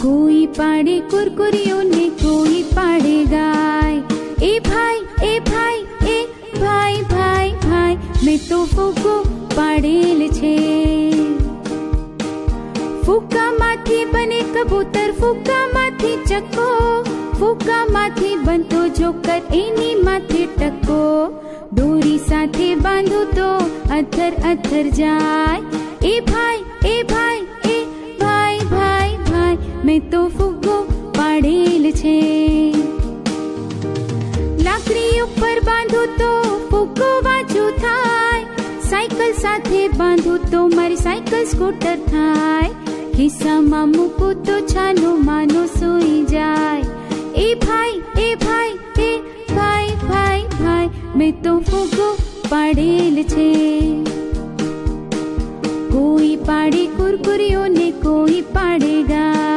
कोई पाड़े कुरकुरियों ने कोई पाड़े गाय। ए भाई ए भाई ए भाई भाई भाई मैं तो फूको पाड़ेल छे। फूका माथी बने कबूतर फूका माथी चक्को। फूका माथी बनतो जोकर एनी माथे टक्को। दोरी साथे बांधो तो अथर अथर जाय। ए भाई ए भाई ए भाई भाई भाई मैं तो फुग्गो पाड़ेल छे। लाकड़ी ऊपर बांधो तो फुग्गो वाजू थाय। साइकल साथे बांधो तो मारी साइकल स्कूटर थाय। खिस्सामां मूकूं तो छानो मानो सोई जाय। ए भाई ए भाई ए भाई भाई भाई मैं तो फुग्गो पाड़ेल छे। कोई पाड़े कुरकुरियों ने कोई पाड़े गाय।